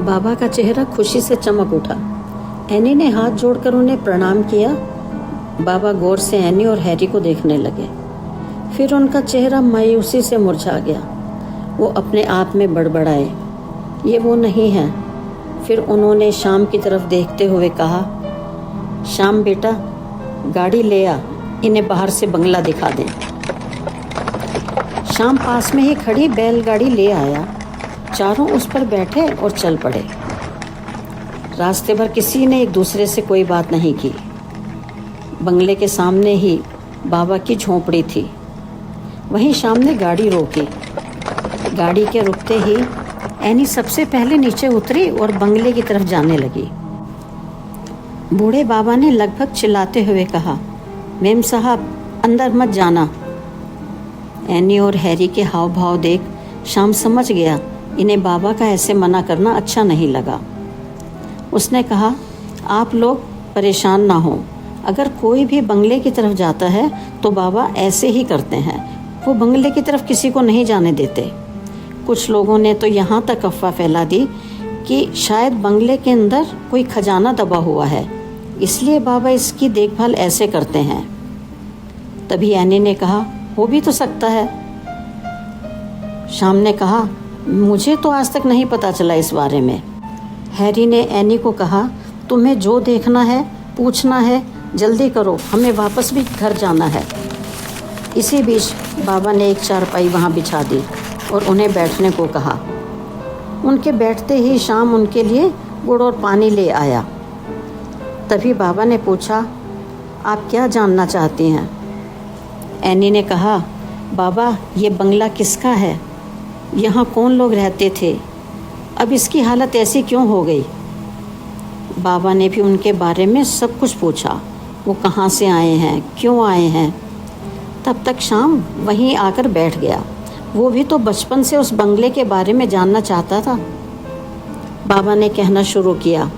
बाबा का चेहरा खुशी से चमक उठा। एनी ने हाथ जोड़कर उन्हें प्रणाम किया। बाबा गौर से एनी और हैरी को देखने लगे। फिर उनका चेहरा मायूसी से मुरझा गया। वो अपने आप में बड़बड़ाए, ये वो नहीं है। फिर उन्होंने शाम की तरफ देखते हुए कहा, शाम बेटा, गाड़ी ले आ, इन्हें बाहर से बंगला दिखा दें। शाम पास में ही खड़ी बैलगाड़ी ले आया। चारों उस पर बैठे और चल पड़े। रास्ते भर किसी ने एक दूसरे से कोई बात नहीं की। बंगले के सामने ही बाबा की झोंपड़ी थी। वहीं शाम ने गाड़ी रोकी। गाड़ी के रुकते ही एनी सबसे पहले नीचे उतरी और बंगले की तरफ जाने लगी। बूढ़े बाबा ने लगभग चिल्लाते हुए कहा, मेम साहब, अंदर मत जाना। एनी और हैरी के हाव भाव देख शाम समझ गया इन्हें बाबा का ऐसे मना करना अच्छा नहीं लगा। उसने कहा, आप लोग परेशान ना हो। अगर कोई भी बंगले की तरफ जाता है तो बाबा ऐसे ही करते हैं। वो बंगले की तरफ किसी को नहीं जाने देते। कुछ लोगों ने तो यहाँ तक अफवाह फैला दी कि शायद बंगले के अंदर कोई खजाना दबा हुआ है, इसलिए बाबा इसकी देखभाल ऐसे करते हैं। तभी एनी ने कहा, हो भी तो सकता है। शाम ने कहा, मुझे तो आज तक नहीं पता चला इस बारे में। हैरी ने एनी को कहा, तुम्हें जो देखना है, पूछना है, जल्दी करो, हमें वापस भी घर जाना है। इसी बीच बाबा ने एक चारपाई वहाँ बिछा दी और उन्हें बैठने को कहा। उनके बैठते ही शाम उनके लिए गुड़ और पानी ले आया। तभी बाबा ने पूछा, आप क्या जानना चाहती हैं? एनी ने कहा, बाबा, ये बंगला किसका है? यहाँ कौन लोग रहते थे? अब इसकी हालत ऐसी क्यों हो गई? बाबा ने भी उनके बारे में सब कुछ पूछा। वो कहाँ से आए हैं, क्यों आए हैं। तब तक शाम वहीं आकर बैठ गया। वो भी तो बचपन से उस बंगले के बारे में जानना चाहता था। बाबा ने कहना शुरू किया,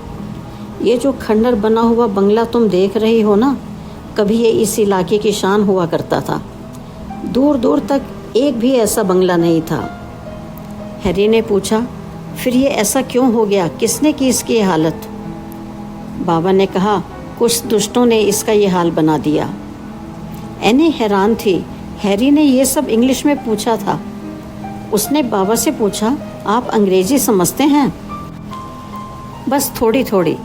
ये जो खंडर बना हुआ बंगला तुम देख रही हो ना, कभी ये इस इलाके की शान हुआ करता था। दूर दूर तक एक भी ऐसा बंगला नहीं था। हैरी ने पूछा, फिर ये ऐसा क्यों हो गया? किसने की इसकी हालत? बाबा ने कहा, कुछ दुष्टों ने इसका ये हाल बना दिया। एनी हैरान थी। हैरी ने ये सब इंग्लिश में पूछा था। उसने बाबा से पूछा, आप अंग्रेजी समझते हैं? बस थोड़ी थोड़ी,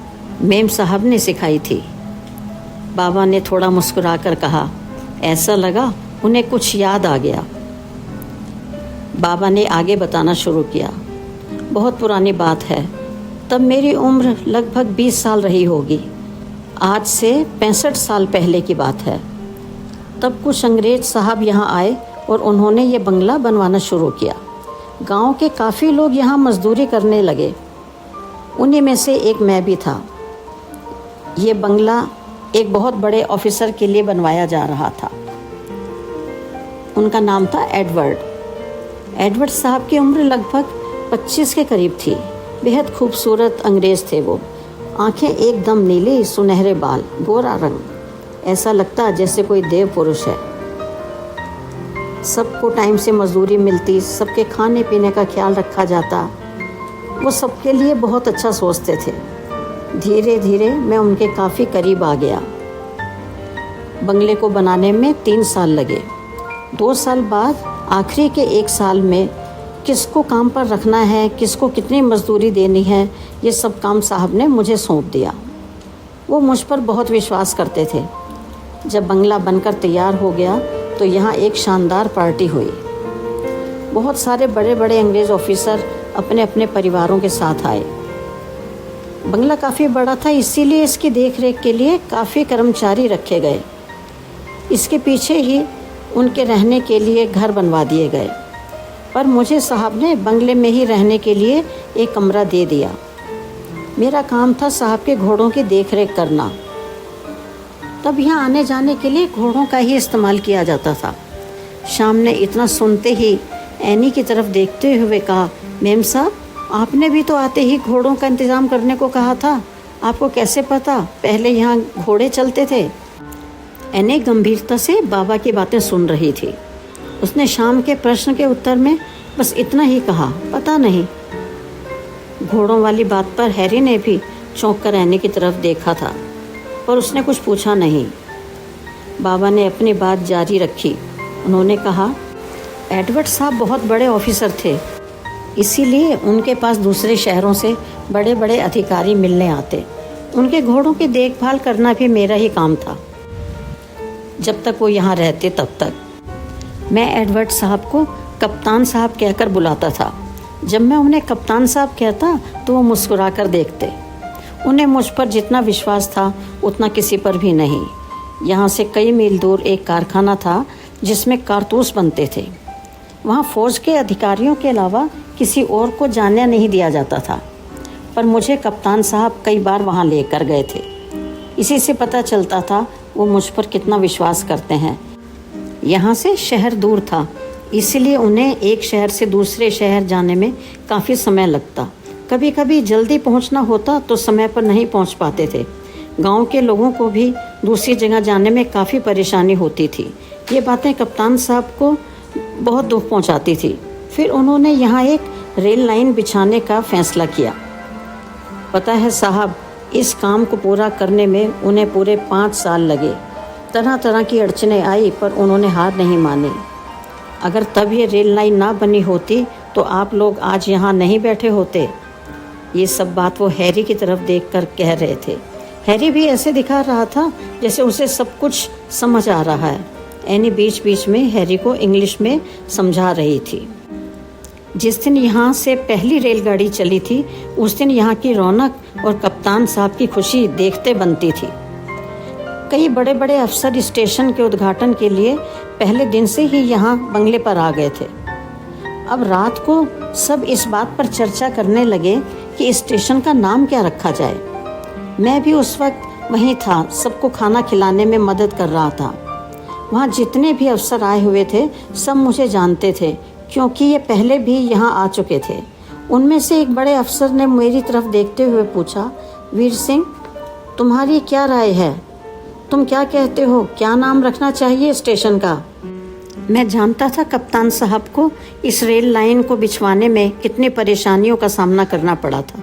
मेम साहब ने सिखाई थी। बाबा ने थोड़ा मुस्कुराकर कहा। ऐसा लगा उन्हें कुछ याद आ गया। बाबा ने आगे बताना शुरू किया, बहुत पुरानी बात है। तब मेरी उम्र लगभग 20 साल रही होगी। आज से 65 साल पहले की बात है। तब कुछ अंग्रेज साहब यहाँ आए और उन्होंने ये बंगला बनवाना शुरू किया। गांव के काफ़ी लोग यहाँ मजदूरी करने लगे। उन्हीं में से एक मैं भी था। ये बंगला एक बहुत बड़े ऑफिसर के लिए बनवाया जा रहा था। उनका नाम था एडवर्ड। एडवर्ड साहब की उम्र लगभग 25 के करीब थी। बेहद खूबसूरत अंग्रेज़ थे वो। आंखें एकदम नीली, सुनहरे बाल, गोरा रंग, ऐसा लगता जैसे कोई देव पुरुष है। सबको टाइम से मजदूरी मिलती, सबके खाने पीने का ख्याल रखा जाता। वो सबके लिए बहुत अच्छा सोचते थे। धीरे धीरे मैं उनके काफ़ी करीब आ गया। बंगले को बनाने में 3 साल लगे। 2 साल बाद आखिरी के 1 साल में किसको काम पर रखना है, किसको कितनी मजदूरी देनी है, ये सब काम साहब ने मुझे सौंप दिया। वो मुझ पर बहुत विश्वास करते थे। जब बंगला बनकर तैयार हो गया तो यहाँ एक शानदार पार्टी हुई। बहुत सारे बड़े बड़े अंग्रेज़ ऑफिसर अपने अपने परिवारों के साथ आए। बंगला काफ़ी बड़ा था, इसीलिए इसकी देखरेख के लिए काफ़ी कर्मचारी रखे गए। इसके पीछे ही उनके रहने के लिए घर बनवा दिए गए, पर मुझे साहब ने बंगले में ही रहने के लिए एक कमरा दे दिया। मेरा काम था साहब के घोड़ों की देखरेख करना। तब यहाँ आने जाने के लिए घोड़ों का ही इस्तेमाल किया जाता था। शाम ने इतना सुनते ही एनी की तरफ देखते हुए कहा, मेम साहब, आपने भी तो आते ही घोड़ों का इंतज़ाम करने को कहा था। आपको कैसे पता? पहले यहाँ घोड़े चलते थे। एनी गंभीरता से बाबा की बातें सुन रही थी। उसने शाम के प्रश्न के उत्तर में बस इतना ही कहा, पता नहीं। घोड़ों वाली बात पर हैरी ने भी चौंक कर एनी की तरफ देखा था, पर उसने कुछ पूछा नहीं। बाबा ने अपनी बात जारी रखी। उन्होंने कहा, एडवर्ड साहब बहुत बड़े ऑफिसर थे, इसीलिए उनके पास दूसरे शहरों से बड़े बड़े अधिकारी मिलने आते। उनके घोड़ों की देखभाल करना भी मेरा ही काम था, जब तक वो यहाँ रहते तब तक। मैं एडवर्ड साहब को कप्तान साहब कहकर बुलाता था। जब मैं उन्हें कप्तान साहब कहता तो वो मुस्कुराकर देखते। उन्हें मुझ पर जितना विश्वास था उतना किसी पर भी नहीं। यहाँ से कई मील दूर एक कारखाना था जिसमें कारतूस बनते थे। वहाँ फौज के अधिकारियों के अलावा किसी और को जाने नहीं दिया जाता था, पर मुझे कप्तान साहब कई बार वहाँ लेकर गए थे। इसी से पता चलता था वो मुझ पर कितना विश्वास करते हैं। यहाँ से शहर दूर था, इसलिए उन्हें एक शहर से दूसरे शहर जाने में काफ़ी समय लगता। कभी कभी जल्दी पहुँचना होता तो समय पर नहीं पहुँच पाते थे। गांव के लोगों को भी दूसरी जगह जाने में काफ़ी परेशानी होती थी। ये बातें कप्तान साहब को बहुत दुख पहुंचाती थी। फिर उन्होंने यहाँ एक रेल लाइन बिछाने का फैसला किया। पता है साहब, इस काम को पूरा करने में उन्हें पूरे 5 साल लगे। तरह तरह की अड़चनें आई, पर उन्होंने हार नहीं मानी। अगर तब ये रेल लाइन ना बनी होती तो आप लोग आज यहाँ नहीं बैठे होते। ये सब बात वो हैरी की तरफ देखकर कह रहे थे। हैरी भी ऐसे दिखा रहा था जैसे उसे सब कुछ समझ आ रहा है। एनी बीच बीच में हैरी को इंग्लिश में समझा रही थी। जिस दिन यहाँ से पहली रेलगाड़ी चली थी, उस दिन यहाँ की रौनक और कप्तान साहब की खुशी देखते बनती थी। कई बड़े बड़े अफसर स्टेशन के उद्घाटन के लिए पहले दिन से ही यहाँ बंगले पर आ गए थे। अब रात को सब इस बात पर चर्चा करने लगे कि स्टेशन का नाम क्या रखा जाए। मैं भी उस वक्त वहीं था, सबको खाना खिलाने में मदद कर रहा था। वहाँ जितने भी अफसर आए हुए थे सब मुझे जानते थे, क्योंकि ये पहले भी यहाँ आ चुके थे। उनमें से एक बड़े अफसर ने मेरी तरफ देखते हुए पूछा, वीर सिंह, तुम्हारी क्या राय है? तुम क्या कहते हो, क्या नाम रखना चाहिए स्टेशन का? मैं जानता था कप्तान साहब को इस रेल लाइन को बिछवाने में कितनी परेशानियों का सामना करना पड़ा था।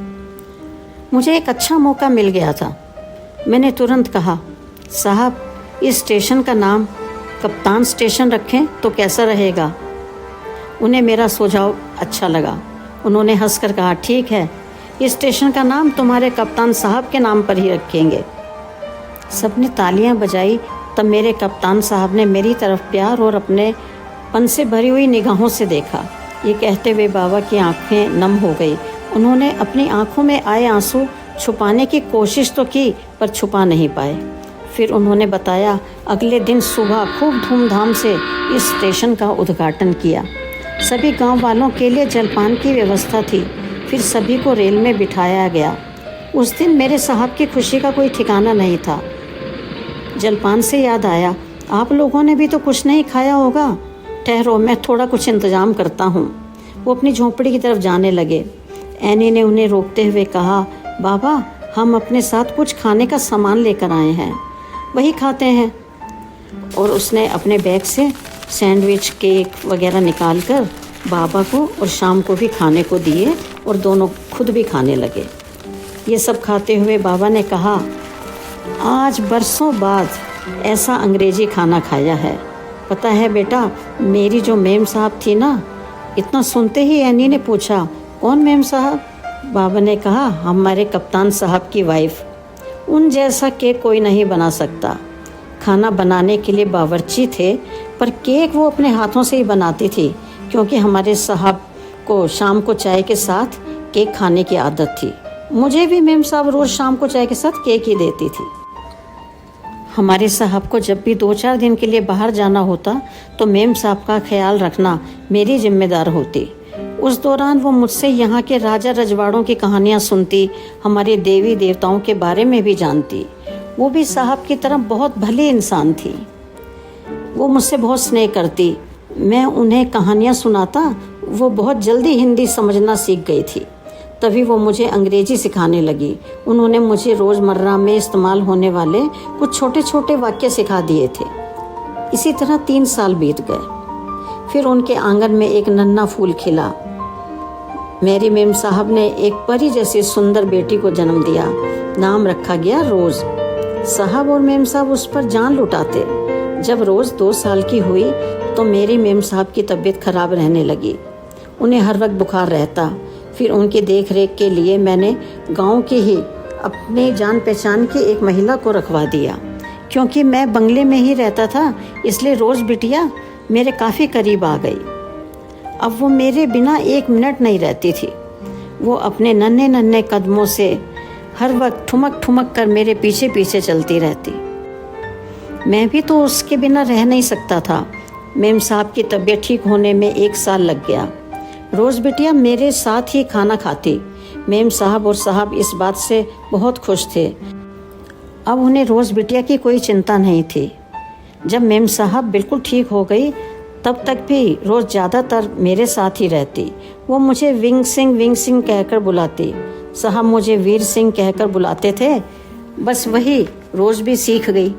मुझे एक अच्छा मौका मिल गया था। मैंने तुरंत कहा, साहब, इस स्टेशन का नाम कप्तान स्टेशन रखें तो कैसा रहेगा? उन्हें मेरा सुझाव अच्छा लगा। उन्होंने हंसकर कहा, ठीक है, इस स्टेशन का नाम तुम्हारे कप्तान साहब के नाम पर ही रखेंगे। सबने तालियां बजाई। तब मेरे कप्तान साहब ने मेरी तरफ प्यार और अपने पन से भरी हुई निगाहों से देखा। ये कहते हुए बाबा की आंखें नम हो गई। उन्होंने अपनी आंखों में आए आंसू छुपाने की कोशिश तो की, पर छुपा नहीं पाए। फिर उन्होंने बताया, अगले दिन सुबह खूब धूमधाम से इस स्टेशन का उद्घाटन किया। सभी गांव वालों के लिए जलपान की व्यवस्था थी। फिर सभी को रेल में बिठाया गया। उस दिन मेरे साहब की खुशी का कोई ठिकाना नहीं था। जलपान से याद आया, आप लोगों ने भी तो कुछ नहीं खाया होगा। ठहरो, मैं थोड़ा कुछ इंतजाम करता हूँ। वो अपनी झोंपड़ी की तरफ जाने लगे। एनी ने उन्हें रोकते हुए कहा, बाबा, हम अपने साथ कुछ खाने का सामान लेकर आए हैं, वही खाते हैं। और उसने अपने बैग से सैंडविच, केक वगैरह निकाल कर बाबा को और शाम को भी खाने को दिए और दोनों खुद भी खाने लगे। ये सब खाते हुए बाबा ने कहा, आज बरसों बाद ऐसा अंग्रेजी खाना खाया है। पता है बेटा, मेरी जो मेम साहब थी ना। इतना सुनते ही एनी ने पूछा, कौन मेम साहब? बाबा ने कहा, हमारे कप्तान साहब की वाइफ। उन जैसा केक कोई नहीं बना सकता। खाना बनाने के लिए बावर्ची थे, पर केक वो अपने हाथों से ही बनाती थी, क्योंकि हमारे साहब को शाम को चाय के साथ केक खाने की आदत थी। मुझे भी मेम साहब रोज़ शाम को चाय के साथ केक ही देती थी। हमारे साहब को जब भी 2-4 दिन के लिए बाहर जाना होता तो मेम साहब का ख्याल रखना मेरी जिम्मेदार होती। उस दौरान वो मुझसे यहाँ के राजा रजवाड़ों की कहानियाँ सुनती, हमारे देवी देवताओं के बारे में भी जानती। वो भी साहब की तरह बहुत भली इंसान थी। वो मुझसे बहुत स्नेह करती। मैं उन्हें कहानियाँ सुनाता, वो बहुत जल्दी हिंदी समझना सीख गई थी। तभी वो मुझे अंग्रेजी सिखाने लगी। उन्होंने मुझे रोज़मर्रा में इस्तेमाल होने वाले कुछ छोटे छोटे वाक्य सिखा दिए थे। इसी तरह 3 साल बीत गए। फिर उनके आंगन में एक नन्हा फूल खिला। मेरी मेम साहब ने एक परी जैसी सुंदर बेटी को जन्म दिया। नाम रखा गया रोज। साहब और मेम साहब उस पर जान लुटाते। जब रोज 2 साल की हुई तो मेरी मेम साहब की तबीयत खराब रहने लगी। उन्हें हर वक्त बुखार रहता। फिर उनकी देख रेख के लिए मैंने गांव की ही अपने जान पहचान की एक महिला को रखवा दिया। क्योंकि मैं बंगले में ही रहता था, इसलिए रोज बिटिया मेरे काफ़ी करीब आ गई। अब वो मेरे बिना 1 मिनट नहीं रहती थी। वो अपने नन्हे नन्हे कदमों से हर वक्त ठुमक ठुमक कर मेरे पीछे पीछे चलती रहती। मैं भी तो उसके बिना रह नहीं सकता था। मेम साहब की तबीयत ठीक होने में 1 साल लग गया। रोज़ बिटिया मेरे साथ ही खाना खाती। मेम साहब और साहब इस बात से बहुत खुश थे। अब उन्हें रोज़ बिटिया की कोई चिंता नहीं थी। जब मेम साहब बिल्कुल ठीक हो गई तब तक भी रोज़ ज़्यादातर मेरे साथ ही रहती। वो मुझे विंग सिंह कहकर बुलाती। साहब मुझे वीर सिंह कहकर बुलाते थे। बस वही रोज़ भी सीख गई।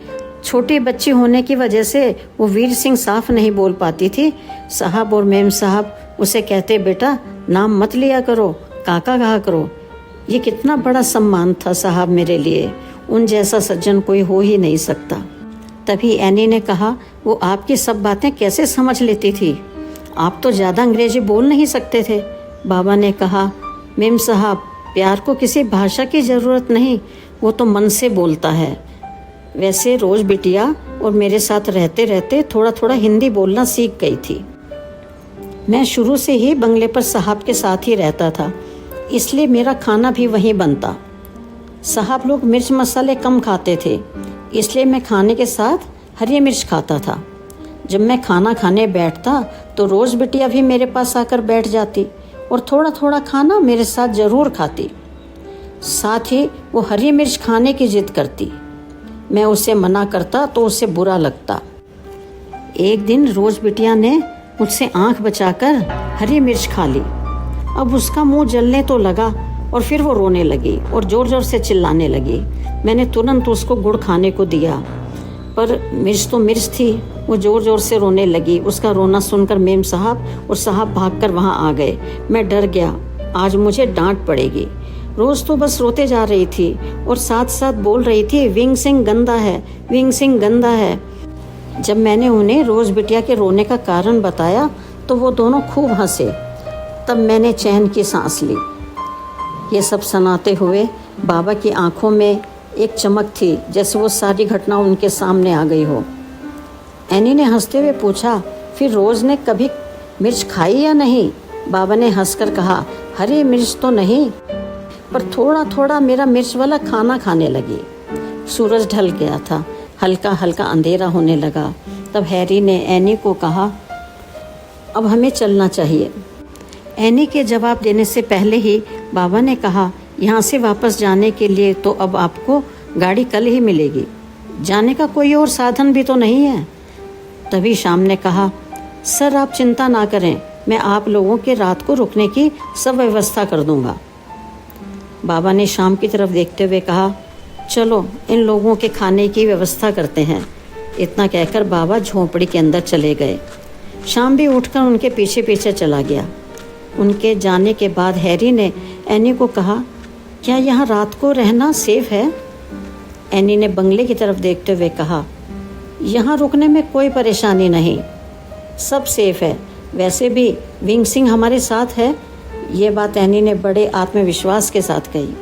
छोटी बच्ची होने की वजह से वो वीर सिंह साफ नहीं बोल पाती थी। साहब और मेम साहब उसे कहते, बेटा नाम मत लिया करो, काका कहा करो। ये कितना बड़ा सम्मान था साहब मेरे लिए। उन जैसा सज्जन कोई हो ही नहीं सकता। तभी एनी ने कहा, वो आपकी सब बातें कैसे समझ लेती थी? आप तो ज़्यादा अंग्रेजी बोल नहीं सकते थे। बाबा ने कहा, मेम साहब प्यार को किसी भाषा की ज़रूरत नहीं, वो तो मन से बोलता है। वैसे रोज़ बिटिया और मेरे साथ रहते रहते थोड़ा थोड़ा हिंदी बोलना सीख गई थी। मैं शुरू से ही बंगले पर साहब के साथ ही रहता था, इसलिए मेरा खाना भी वहीं बनता। साहब लोग मिर्च मसाले कम खाते थे, इसलिए मैं खाने के साथ हरी मिर्च खाता था। जब मैं खाना खाने बैठता तो रोज़ बिटिया भी मेरे पास आकर बैठ जाती और थोड़ा थोड़ा खाना मेरे साथ ज़रूर खाती। साथ ही वो हरी मिर्च खाने की जिद करती। मैं उसे मना करता तो उसे बुरा लगता। एक दिन रोज़ बिटिया ने मुझसे आंख बचाकर हरी मिर्च खा ली। अब उसका मुंह जलने तो लगा और फिर वो रोने लगी और ज़ोर ज़ोर से चिल्लाने लगी। मैंने तुरंत उसको गुड़ खाने को दिया, पर मिर्च तो मिर्च थी। वो ज़ोर ज़ोर से रोने लगी। उसका रोना सुनकर मेम साहब और साहब भागकर वहाँ आ गए। मैं डर गया, आज मुझे डांट पड़ेगी। रोज़ तो बस रोते जा रही थी और साथ साथ बोल रही थी, विंग सिंह गंदा है, विंग सिंह गंदा है। जब मैंने उन्हें रोज़ बिटिया के रोने का कारण बताया तो वो दोनों खूब हंसे। तब मैंने चैन की सांस ली। ये सब सुनाते हुए बाबा की आंखों में एक चमक थी, जैसे वो सारी घटना उनके सामने आ गई हो। एनी ने हंसते हुए पूछा, फिर रोज़ ने कभी मिर्च खाई या नहीं? बाबा ने हंसकर कहा, हरी मिर्च तो नहीं, पर थोड़ा थोड़ा मेरा मिर्च वाला खाना खाने लगी। सूरज ढल गया था, हल्का हल्का अंधेरा होने लगा। तब हैरी ने एनी को कहा, अब हमें चलना चाहिए। एनी के जवाब देने से पहले ही बाबा ने कहा, यहाँ से वापस जाने के लिए तो अब आपको गाड़ी कल ही मिलेगी, जाने का कोई और साधन भी तो नहीं है। तभी शाम ने कहा, सर आप चिंता ना करें, मैं आप लोगों के रात को रुकने की सब व्यवस्था कर दूंगा। बाबा ने शाम की तरफ देखते हुए कहा, चलो इन लोगों के खाने की व्यवस्था करते हैं। इतना कहकर बाबा झोंपड़ी के अंदर चले गए। शाम भी उठकर उनके पीछे पीछे चला गया। उनके जाने के बाद हैरी ने एनी को कहा, क्या यहाँ रात को रहना सेफ है? एनी ने बंगले की तरफ देखते हुए कहा, यहाँ रुकने में कोई परेशानी नहीं, सब सेफ है। वैसे भी विंग सिंह हमारे साथ है। ये बात एनी ने बड़े आत्मविश्वास के साथ कही।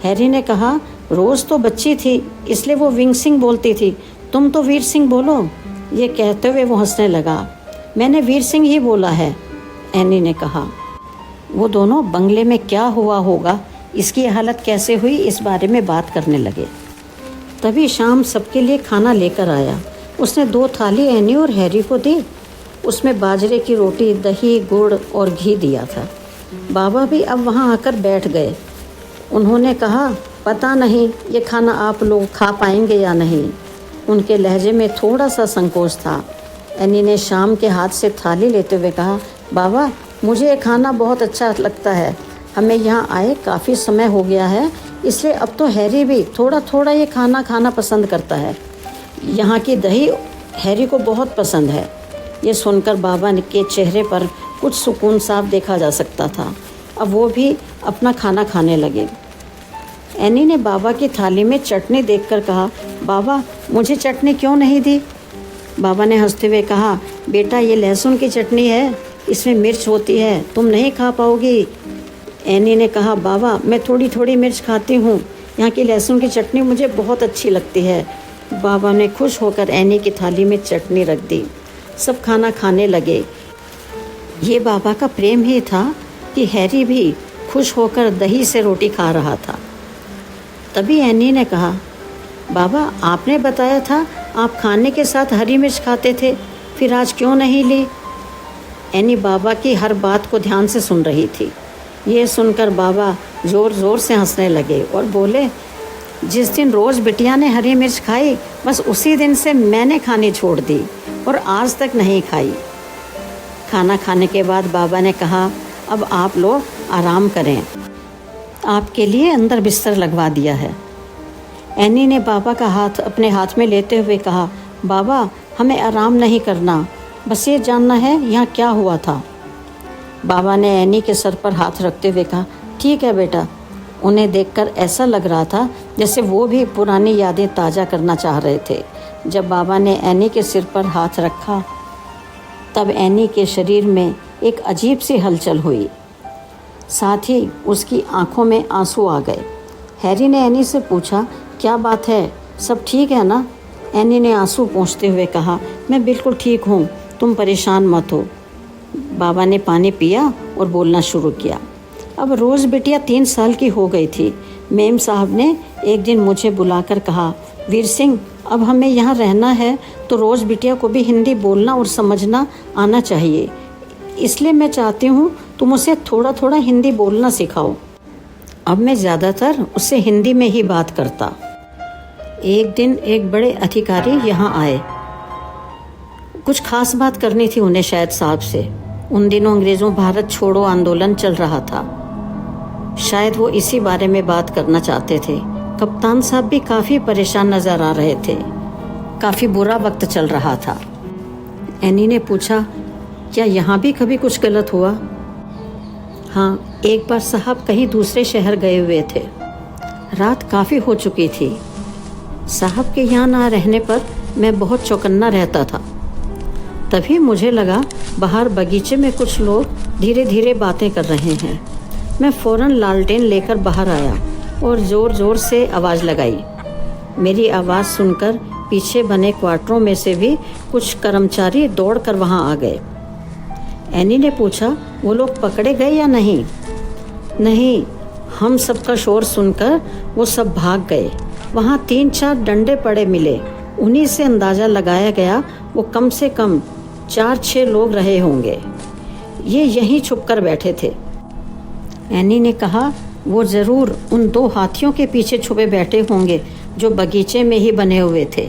हैरी ने कहा, रोज़ तो बच्ची थी इसलिए वो विंग सिंह बोलती थी, तुम तो वीर सिंह बोलो। ये कहते हुए वो हंसने लगा। मैंने वीर सिंह ही बोला है, एनी ने कहा। वो दोनों बंगले में क्या हुआ होगा, इसकी हालत कैसे हुई, इस बारे में बात करने लगे। तभी शाम सबके लिए खाना लेकर आया। उसने 2 थाली एनी और हैरी को दी। उसमें बाजरे की रोटी, दही, गुड़ और घी दिया था। बाबा भी अब वहाँ आकर बैठ गए। उन्होंने कहा, पता नहीं ये खाना आप लोग खा पाएंगे या नहीं। उनके लहजे में थोड़ा सा संकोच था। एनी ने शाम के हाथ से थाली लेते हुए कहा, बाबा मुझे ये खाना बहुत अच्छा लगता है। हमें यहाँ आए काफ़ी समय हो गया है, इसलिए अब तो हैरी भी थोड़ा थोड़ा ये खाना खाना पसंद करता है। यहाँ की दही हैरी को बहुत पसंद है। ये सुनकर बाबा के चेहरे पर कुछ सुकून साफ देखा जा सकता था। अब वो भी अपना खाना खाने लगे। एनी ने बाबा की थाली में चटनी देखकर कहा, बाबा मुझे चटनी क्यों नहीं दी? बाबा ने हंसते हुए कहा, बेटा ये लहसुन की चटनी है, इसमें मिर्च होती है, तुम नहीं खा पाओगी। एनी ने कहा, बाबा मैं थोड़ी थोड़ी मिर्च खाती हूँ, यहाँ की लहसुन की चटनी मुझे बहुत अच्छी लगती है। बाबा ने खुश होकर एनी की थाली में चटनी रख दी। सब खाना खाने लगे। ये बाबा का प्रेम ही था कि हैरी भी खुश होकर दही से रोटी खा रहा था। तभी एनी ने कहा, बाबा आपने बताया था आप खाने के साथ हरी मिर्च खाते थे, फिर आज क्यों नहीं ली? एनी बाबा की हर बात को ध्यान से सुन रही थी। ये सुनकर बाबा ज़ोर ज़ोर से हंसने लगे और बोले, जिस दिन रोज़ बिटिया ने हरी मिर्च खाई, बस उसी दिन से मैंने खानी छोड़ दी और आज तक नहीं खाई। खाना खाने के बाद बाबा ने कहा, अब आप लोग आराम करें, आपके लिए अंदर बिस्तर लगवा दिया है। एनी ने बाबा का हाथ अपने हाथ में लेते हुए कहा, बाबा हमें आराम नहीं करना, बस ये जानना है यहाँ क्या हुआ था। बाबा ने एनी के सर पर हाथ रखते हुए कहा, ठीक है बेटा। उन्हें देखकर ऐसा लग रहा था जैसे वो भी पुरानी यादें ताज़ा करना चाह रहे थे। जब बाबा ने एनी के सिर पर हाथ रखा तब एनी के शरीर में एक अजीब सी हलचल हुई, साथ ही उसकी आंखों में आंसू आ गए। हैरी ने एनी से पूछा, क्या बात है, सब ठीक है ना? एनी ने आंसू पोंछते हुए कहा, मैं बिल्कुल ठीक हूँ, तुम परेशान मत हो। बाबा ने पानी पिया और बोलना शुरू किया। अब रोज़ बिटिया 3 साल की हो गई थी। मेम साहब ने एक दिन मुझे बुलाकर कहा, वीर सिंह अब हमें यहाँ रहना है तो रोज़ बिटिया को भी हिंदी बोलना और समझना आना चाहिए, इसलिए मैं चाहती हूँ तुम उसे थोड़ा थोड़ा हिंदी बोलना सिखाओ। अब मैं ज़्यादातर उससे हिंदी में ही बात करता। एक दिन एक बड़े अधिकारी यहाँ आए। कुछ खास बात करनी थी उन्हें शायद साहब से। उन दिनों अंग्रेज़ों भारत छोड़ो आंदोलन चल रहा था, शायद वो इसी बारे में बात करना चाहते थे। कप्तान साहब भी काफ़ी परेशान नज़र आ रहे थे, काफ़ी बुरा वक्त चल रहा था। एनी ने पूछा, क्या यहाँ भी कभी कुछ गलत हुआ? हाँ, एक बार साहब कहीं दूसरे शहर गए हुए थे। रात काफ़ी हो चुकी थी। साहब के यहाँ ना रहने पर मैं बहुत चौकन्ना रहता था। तभी मुझे लगा बाहर बगीचे में कुछ लोग धीरे धीरे बातें कर रहे हैं। मैं फ़ौरन लालटेन लेकर बाहर आया और ज़ोर ज़ोर से आवाज़ लगाई। मेरी आवाज़ सुनकर पीछे बने क्वार्टरों में से भी कुछ कर्मचारी दौड़कर वहाँ आ गए। एनी ने पूछा, वो लोग पकड़े गए या नहीं? नहीं, हम सबका शोर सुनकर वो सब भाग गए। वहाँ 3-4 डंडे पड़े मिले, उन्हीं से अंदाज़ा लगाया गया वो कम से कम 4-6 लोग रहे होंगे। ये यहीं छुपकर बैठे थे। एनी ने कहा, वो ज़रूर उन 2 हाथियों के पीछे छुपे बैठे होंगे जो बगीचे में ही बने हुए थे।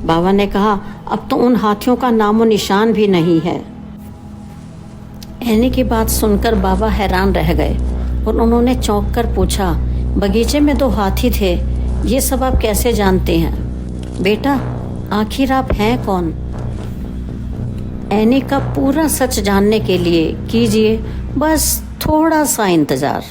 बाबा ने कहा, अब तो उन हाथियों का नामो निशान भी नहीं है। एनी की बात सुनकर बाबा हैरान रह गए और उन्होंने चौंक कर पूछा, बगीचे में 2 हाथी थे, ये सब आप कैसे जानते हैं? बेटा आखिर आप हैं कौन? एनी का पूरा सच जानने के लिए कीजिए बस थोड़ा सा इंतज़ार।